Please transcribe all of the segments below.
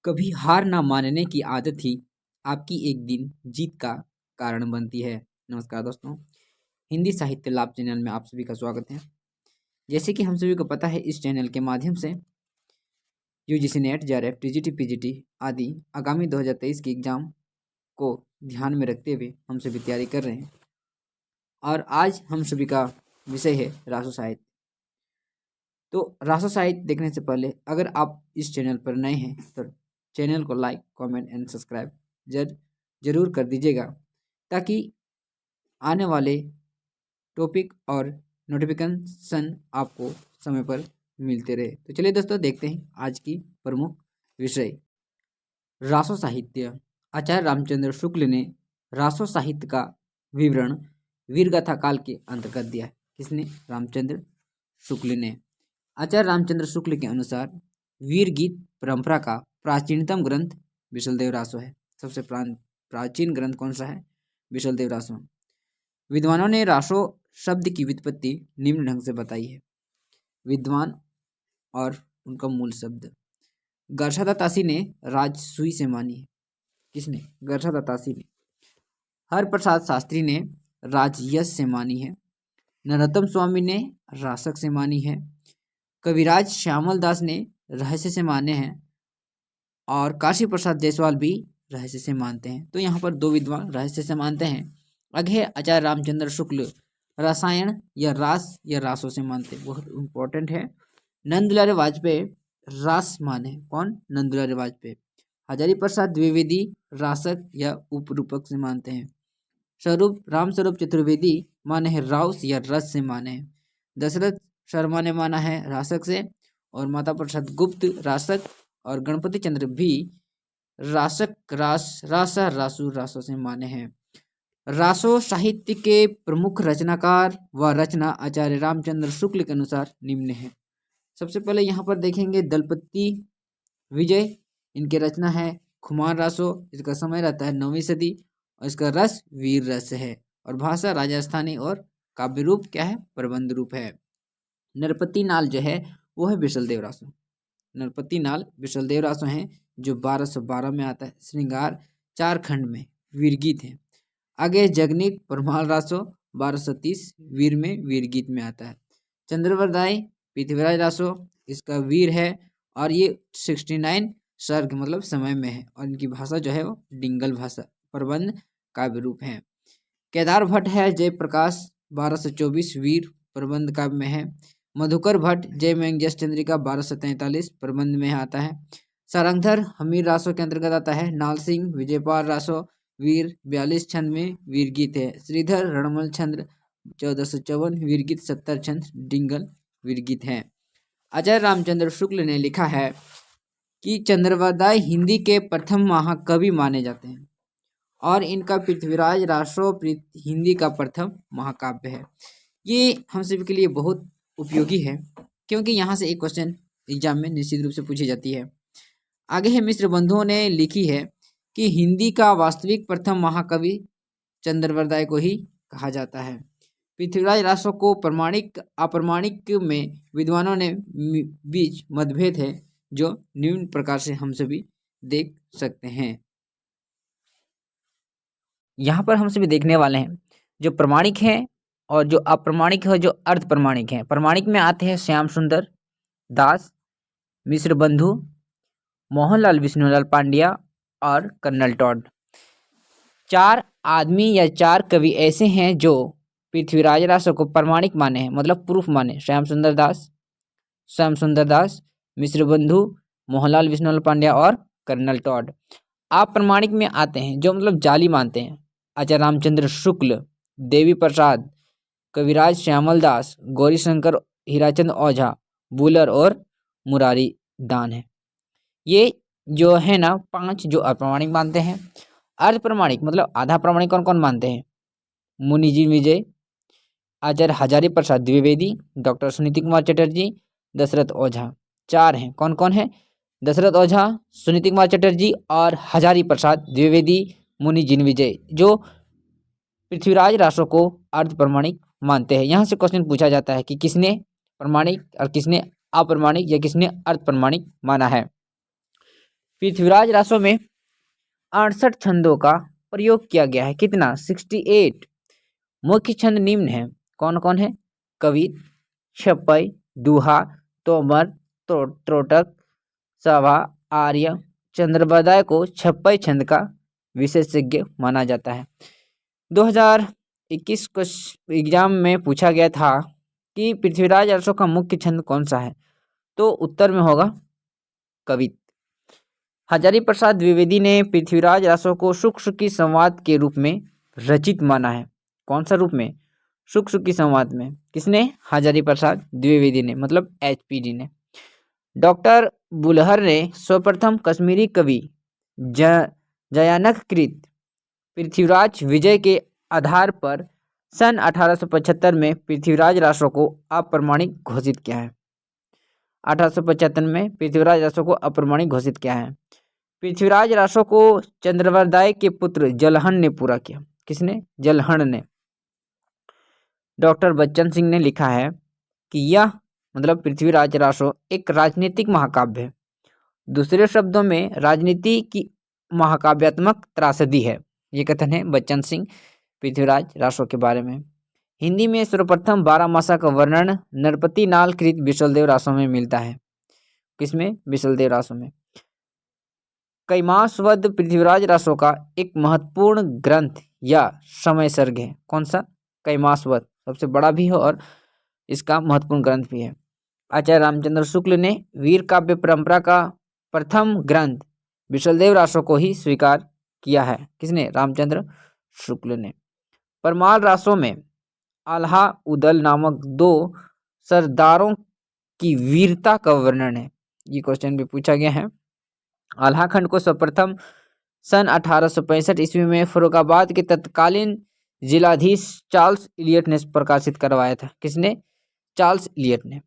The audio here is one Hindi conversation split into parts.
कभी हार ना मानने की आदत ही आपकी एक दिन जीत का कारण बनती है। नमस्कार दोस्तों, हिंदी साहित्य लाभ चैनल में आप सभी का स्वागत है। जैसे कि हम सभी को पता है, इस चैनल के माध्यम से UGC net, JRF, TGT, PGT आदि आगामी 2023 के एग्जाम को ध्यान में रखते हुए हम सभी तैयारी कर रहे हैं। और आज हम सभी का विषय है रासो साहित्य। तो रासो साहित्य देखने से पहले अगर आप इस चैनल पर नए हैं तो चैनल को लाइक, कमेंट एंड सब्सक्राइब जरूर कर दीजिएगा, ताकि आने वाले टॉपिक और नोटिफिकेशन आपको समय पर मिलते रहे। तो चलिए दोस्तों, देखते हैं आज की प्रमुख विषय रासो साहित्य। आचार्य रामचंद्र शुक्ल ने रासो साहित्य का विवरण वीरगाथा काल के अंतर्गत दिया है। किसने? रामचंद्र शुक्ल ने। आचार्य रामचंद्र शुक्ल के अनुसार वीर गीत परंपरा का प्राचीनतम ग्रंथ विशलदेव रासो है। सबसे प्राचीन ग्रंथ कौन सा है? विशलदेव रासो। विद्वानों ने रासो शब्द की व्युत्पत्ति निम्न ढंग से बताई है। विद्वान और उनका मूल शब्द। गर्षादातासी ने राजसूई से मानी है। किसने? गर्षादातासी ने। हरप्रसाद शास्त्री ने राजयश से मानी है। नरोत्तम स्वामी ने रासक से मानी है। कविराज श्यामल दास ने रहस्य से माने हैं और काशी प्रसाद जायसवाल भी रहस्य से मानते हैं। तो यहाँ पर दो विद्वान रहस्य से मानते हैं। अगले आचार्य रामचंद्र शुक्ल रसायन या रास या रासों से मानते हैं। बहुत इंपॉर्टेंट है। नंदलाल वाजपेयी रास माने। कौन? नंदलाल वाजपेयी। हजारी प्रसाद द्विवेदी रासक या उपरूपक से मानते हैं। रामस्वरूप चतुर्वेदी माने हैं राउस या रस से माने हैं। दशरथ शर्मा ने माना है रासक से, और माता प्रसाद गुप्त रासक, और गणपति चंद्र भी रासक रासो से माने हैं। रासो साहित्य के प्रमुख रचनाकार व रचना आचार्य रामचंद्र शुक्ल के अनुसार निम्न है। सबसे पहले यहाँ पर देखेंगे दलपति विजय, इनके रचना है खुमान रासो। इसका समय रहता है 9वीं सदी और इसका रस वीर रस है, और भाषा राजस्थानी, और काव्य रूप क्या है? प्रबंध रूप है। नरपति नाल जो है वो है विशलदेव रासो। नरपति नाल विशलदेव रासो हैं, जो 1212 में आता है। श्रृंगार 4 खंड में वीरगीत है। आगे जगनीक परमाल रासो 1230 वीर में वीरगीत में आता है। चंद्रवरदाई पृथ्वीराज रासो, इसका वीर है, और ये 69 सर्ग मतलब समय में है, और इनकी भाषा जो है वो डिंगल भाषा, प्रबंध काव्य रूप है। केदार भट्ट है जयप्रकाश 1224 वीर प्रबंध काव्य में है। मधुकर भट्ट जय मैंगजस चंद्रिका 1243 प्रबंध में आता है। सारंगधर हमीर रासो के अंतर्गत आता है। नाल सिंह विजयपाल रासो वीर 42 छंद में वीरगीत है। श्रीधर रणमल छंद 1454 वीरगीत 70 छंद डिंगल वीरगीत है। आचार्य रामचंद्र शुक्ल ने लिखा है कि चंद्रवरदाय हिंदी के प्रथम महाकवि माने जाते हैं, और इनका पृथ्वीराज रासो हिंदी का प्रथम महाकाव्य है। ये हम सभी के लिए बहुत उपयोगी है, क्योंकि यहाँ से एक क्वेश्चन एग्जाम में निश्चित रूप से पूछी जाती है। आगे है मिश्र बंधुओं ने लिखी है कि हिंदी का वास्तविक प्रथम महाकवि चंद्रवरदाय को ही कहा जाता है। पृथ्वीराज रासो को प्रमाणिक अप्रमाणिक में विद्वानों ने बीच मतभेद है, जो निम्न प्रकार से हम सभी देख सकते हैं। यहाँ पर हम सभी देखने वाले हैं जो प्रमाणिक है और जो अप्रमाणिक है, जो अर्ध प्रमाणिक है। प्रमाणिक में आते हैं श्याम सुंदर दास, मिश्र बंधु, मोहनलाल विष्णुलाल पांड्या और कर्नल टॉड। 4 आदमी या 4 कवि ऐसे हैं जो पृथ्वीराज रासो को प्रमाणिक माने हैं, मतलब प्रूफ माने। श्याम सुंदर दास, मिश्र बंधु, मोहनलाल विष्णुलाल पांड्या और कर्नल टॉड। अप्रमाणिक में आते हैं जो मतलब जाली मानते हैं। आचार्य रामचंद्र शुक्ल, देवी प्रसाद, कविराज श्यामल दास, गौरीशंकर हीराचंद ओझा, बुलर और मुरारी दान है। ये जो है ना 5 जो अप्रमाणिक मानते हैं। अर्ध प्रमाणिक मतलब आधा प्रमाणिक कौन कौन मानते हैं? मुनिजी विजय, आचार्य हजारी प्रसाद द्विवेदी, डॉक्टर सुनीति कुमार चटर्जी, दशरथ ओझा। 4 हैं। कौन कौन है? दशरथ ओझा, सुनीति कुमार चटर्जी और हजारी प्रसाद द्विवेदी, मुनि जिन विजय, जो पृथ्वीराज रासो को अर्ध प्रमाणिक मानते हैं। यहाँ से क्वेश्चन पूछा जाता है कि किसने प्रमाणिक और किसने अप्रमाणिक या किसने अर्ध प्रमाणिक माना है। पृथ्वीराज रासो में 68 छंदों का प्रयोग किया गया है। कितना? 68। मुख्य छंद निम्न है। कौन कौन है? कवित, छपई, दोहा, तोमर, त्रोटक, सभा, आर्य। चंद्रोदय को छपई छंद का विशेषज्ञ माना जाता है। 2021 को एग्जाम में पूछा गया था कि पृथ्वीराज रासो का मुख्य छंद कौन सा है, तो उत्तर में होगा कवित। हजारी प्रसाद द्विवेदी ने पृथ्वीराज रासो को शुक की संवाद के रूप में रचित माना है। कौन सा रूप में? शुक की संवाद में। किसने? हजारी प्रसाद द्विवेदी ने, मतलब HPD ने। डॉक्टर बुलहर ने सर्वप्रथम कश्मीरी कवि जयानकृत पृथ्वीराज विजय के आधार पर सन 1875 में पृथ्वीराज रासो को अप्रमाणिक घोषित किया है। 1875 में पृथ्वीराज रासो को अप्रमाणिक घोषित किया है। पृथ्वीराज रासो को चंद्रोदय के पुत्र जलहन ने पूरा किया। किसने? जलहन ने। डॉक्टर बच्चन सिंह ने लिखा है कि यह मतलब पृथ्वीराज रासो एक राजनीतिक महाकाव्य है। दूसरे शब्दों में राजनीति की महाकाव्यात्मक त्रासदी है। ये कथन है बच्चन सिंह पृथ्वीराज रासो के बारे में। हिंदी में सर्वप्रथम 12 मासा का वर्णन नरपति नाल कृत विशलदेव रासो में मिलता है। किसमें? विशलदेव रासो में। कैमासवद पृथ्वीराज रासो का एक महत्वपूर्ण ग्रंथ या समय सर्ग है। कौन सा? कैमासवद सबसे बड़ा भी है और इसका महत्वपूर्ण ग्रंथ भी है। आचार्य रामचंद्र शुक्ल ने वीर काव्य परंपरा का प्रथम ग्रंथ विशलदेव रासो को ही स्वीकार किया है। किसने? रामचंद्र शुक्ल ने। परमाल रासो में आल्हा उदल नामक 2 सरदारों की वीरता का वर्णन है। ये क्वेश्चन भी पूछा गया है। आल्हा खंड को सर्वप्रथम सन 1865 ईस्वी में फर्रुखाबाद के तत्कालीन जिलाधीश चार्ल्स इलियट ने प्रकाशित करवाया था। किसने? चार्ल्स इलियट ने।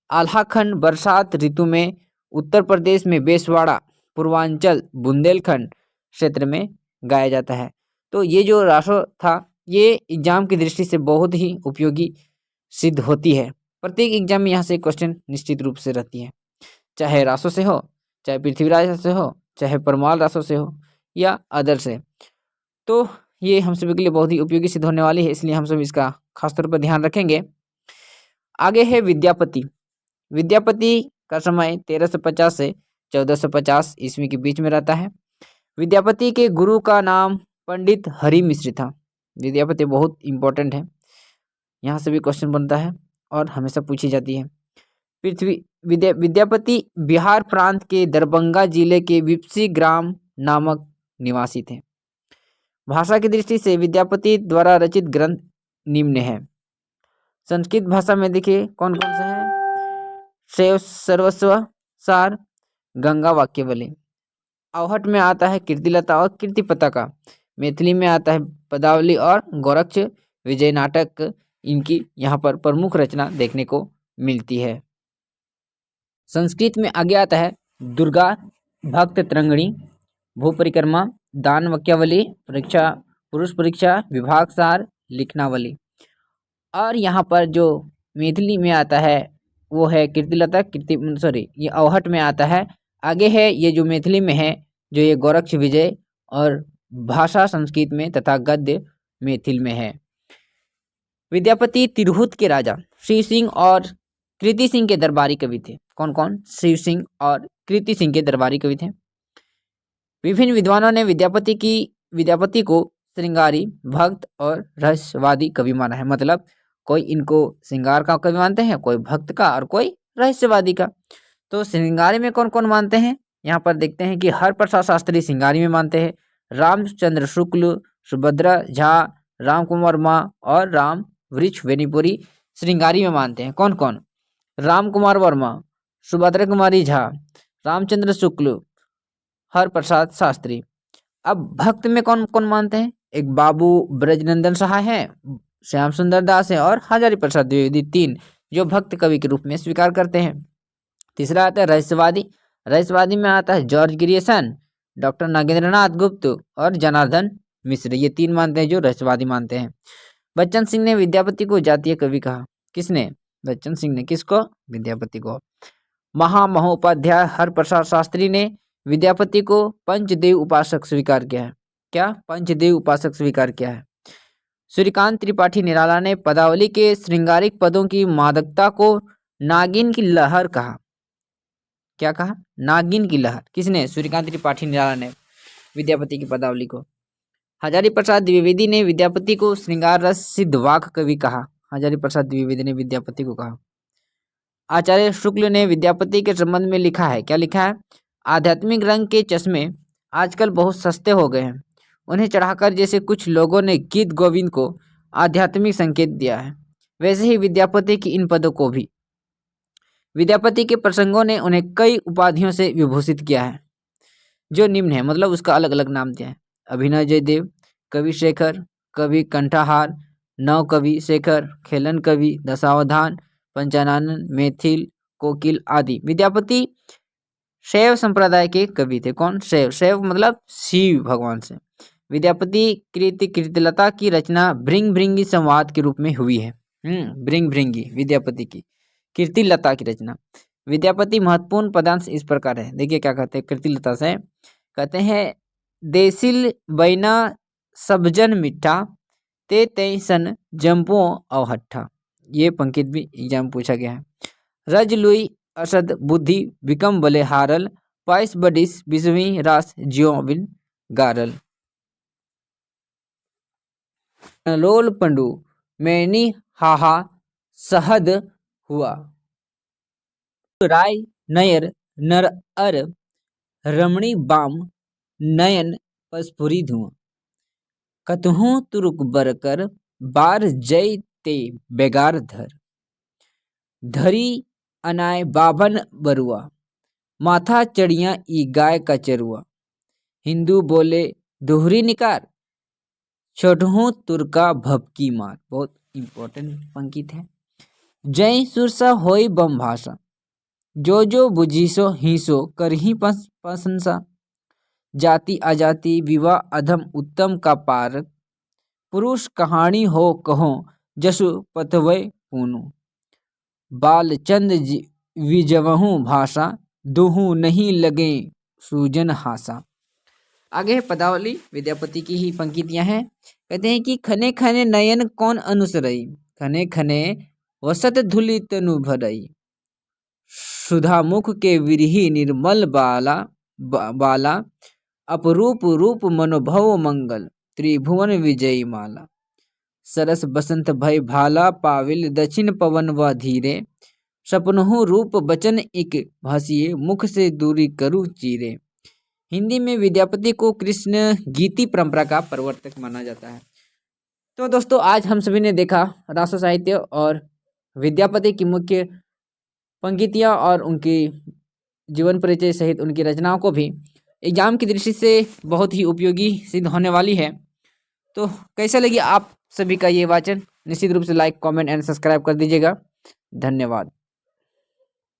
आल्हा खंड बरसात ऋतु में उत्तर प्रदेश में बेसवाड़ा, पूर्वांचल, बुंदेलखंड क्षेत्र में गाया जाता है। तो ये जो रासो था ये एग्जाम की दृष्टि से बहुत ही उपयोगी सिद्ध होती है। प्रत्येक एग्जाम में यहाँ से क्वेश्चन निश्चित रूप से रहती है, चाहे रासो से हो, चाहे पृथ्वीराज से हो, चाहे परमाल रासो से हो या अदर से। तो ये हम सभी के लिए बहुत ही उपयोगी सिद्ध होने वाली है, इसलिए हम सब इसका खासतौर पर ध्यान रखेंगे। आगे है विद्यापति। विद्यापति का समय 1350 से 1450 ईस्वी के बीच में रहता है। विद्यापति के गुरु का नाम पंडित हरि मिश्र था। विद्यापति बहुत इंपॉर्टेंट है, यहाँ से भी क्वेश्चन बनता है और हमेशा पूछी जाती है। विद्यापति बिहार प्रांत के दरभंगा जिले के विपसी ग्राम नामक निवासी थे। भाषा की दृष्टि से विद्यापति द्वारा रचित ग्रंथ निम्न है। संस्कृत भाषा में देखिए कौन कौन से हैं? शैव सर्वस्व सार, गंगा वाक्यवली। अवहट में आता है कीर्तिलता और कीर्ति पताका। मैथिली में आता है पदावली और गोरक्ष विजय नाटक। इनकी यहाँ पर प्रमुख रचना देखने को मिलती है। संस्कृत में आगे आता है दुर्गा, भक्त तरंगिणी, भू परिक्रमा, दान वाक्यावली, परीक्षा, पुरुष परीक्षा, विभाग सार, लिखनावली। और यहाँ पर जो मैथिली में आता है वो है कीर्तिलता, ये अवहट में आता है। आगे है ये जो मैथिली में है जो ये गोरक्ष विजय, और भाषा संस्कृत में तथा गद्य मैथिल में है। विद्यापति तिरहुत के राजा शिव सिंह और कृति सिंह के दरबारी कवि थे। कौन कौन? शिव सिंह और कृति सिंह के दरबारी कवि थे। विभिन्न विद्वानों ने विद्यापति को श्रृंगारी, भक्त और रहस्यवादी कवि माना है। मतलब कोई इनको श्रृंगार का कवि मानते हैं, कोई भक्त का और कोई रहस्यवादी का। तो श्रृंगारी में कौन कौन मानते हैं? यहाँ पर देखते हैं कि हरप्रसाद शास्त्री श्रृंगारी में मानते हैं, रामचंद्र शुक्ल, सुभद्रा झा, राम कुमार वर्मा और राम वृक्ष वेणीपुरी श्रृंगारी में मानते हैं। कौन कौन? राम कुमार वर्मा, सुभद्रा कुमारी झा, रामचंद्र शुक्ल, हरप्रसाद शास्त्री। अब भक्त में कौन कौन मानते हैं? एक बाबू ब्रजनंदन सहाय है, श्याम सुंदर दास है और हजारी प्रसाद द्विवेदी, 3 जो भक्त कवि के रूप में स्वीकार करते हैं। तीसरा आता है रहस्यवादी। रहस्यवादी में आता है जॉर्ज ग्रियर्सन, डॉक्टर नागेंद्रनाथ गुप्त और जनार्दन मिश्र। ये 3 मानते हैं जो रहस्यवादी मानते हैं। बच्चन सिंह ने विद्यापति को जातीय कवि कहा। किसने? बच्चन सिंह ने। किसको? विद्यापति को। महामहोपाध्याय हरप्रसाद शास्त्री ने विद्यापति को पंचदेव उपासक स्वीकार किया है। क्या? पंचदेव उपासक स्वीकार किया है। सूर्यकांत त्रिपाठी निराला ने पदावली के श्रृंगारिक पदों की मादकता को नागिन की लहर कहा। क्या कहा? नागिन की लहर। किसने? सूर्यकांत त्रिपाठी निराला ने विद्यापति की पदावली को। हजारी प्रसाद द्विवेदी ने विद्यापति को श्रृंगार रस सिद्ध वाक कवि कहा। हजारी प्रसाद द्विवेदी ने विद्यापति को कहा। आचार्य शुक्ल ने विद्यापति के संबंध में लिखा है। क्या लिखा है? आध्यात्मिक रंग के चश्मे आजकल बहुत सस्ते हो गए हैं, उन्हें चढ़ाकर जैसे कुछ लोगों ने गीत गोविंद को आध्यात्मिक संकेत दिया है, वैसे ही विद्यापति की इन पदों को भी। विद्यापति के प्रसंगों ने उन्हें कई उपाधियों से विभूषित किया है, जो निम्न है, मतलब उसका अलग अलग नाम दिया है। अभिनव जयदेव, कवि शेखर, कवि कंठाहार, नव कवि शेखर, खेलन कवि, दशावधान, पंचानन, मैथिल, कोकिल आदि। विद्यापति शैव संप्रदाय के कवि थे। कौन? शैव। शैव मतलब शिव भगवान से। विद्यापति कृतिलता की रचना भृंग भृंगी संवाद के रूप में हुई है। भृंग भृंगी विद्यापति की कृतिलता की रचना। विद्यापति महत्वपूर्ण पदांश इस प्रकार है। देखिए क्या कहते हैं कृतिलता से। कहते हैं देसिल बैना सबजन मिठा ते तैसन जंपो अवहट्ठा। ये पंक्ति भी एग्जाम पूछा गया है। रज लुई असद बुद्धि विकम बले हारल पाइस बडिस बिस्वी रास ज्यो बिन गारल। नलोल पंडु मैनी हाहा सहद हुआ राय नयर नर अर रमणी बाम नयन पस्फुरी धुआं कतहु तुरुक बरकर बार जय ते बेगार धर धरी अनाय बाभन बरुआ माथा चढ़िया ई गाय का चरुआ हिंदू बोले दोहरी निकार छोटहू तुर्का भपकी मार। बहुत इंपॉर्टेंट पंक्ति है। जय सुरसा होई बम भाषा जो जो बुझीसो हिंसो करही प्रशंसा जाति अजाति विवाह अधम उत्तम का पारक पुरुष कहानी हो कहो जसु पथवय पूनु बालचंद विजवहु भाषा दुहु नहीं लगे सूजन हासा। आगे है पदावली। विद्यापति की ही पंक्तियां हैं। कहते हैं कि खने खने नयन कौन अनुसरई खने खने वसत धुलि तनु भरई सुधा मुख के विरही निर्मल बाला अपरूप रूप मनोभव मंगल त्रिभुवन विजयी माला सरस बसंत भय भाला पाविल दक्षिण पवन व धीरे सपनहु रूप बचन एक भासिए मुख से दूरी करु चीरे। हिंदी में विद्यापति को कृष्ण गीति परंपरा का प्रवर्तक माना जाता है। तो दोस्तों आज हम सभी ने देखा राष्ट्र साहित्य और विद्यापति की मुख्य पंक्तियां और उनकी जीवन परिचय सहित उनकी रचनाओं को भी एग्जाम की दृष्टि से बहुत ही उपयोगी सिद्ध होने वाली है। तो कैसा लगी आप सभी का ये वाचन? निश्चित रूप से लाइक कमेंट एंड सब्सक्राइब कर दीजिएगा। धन्यवाद।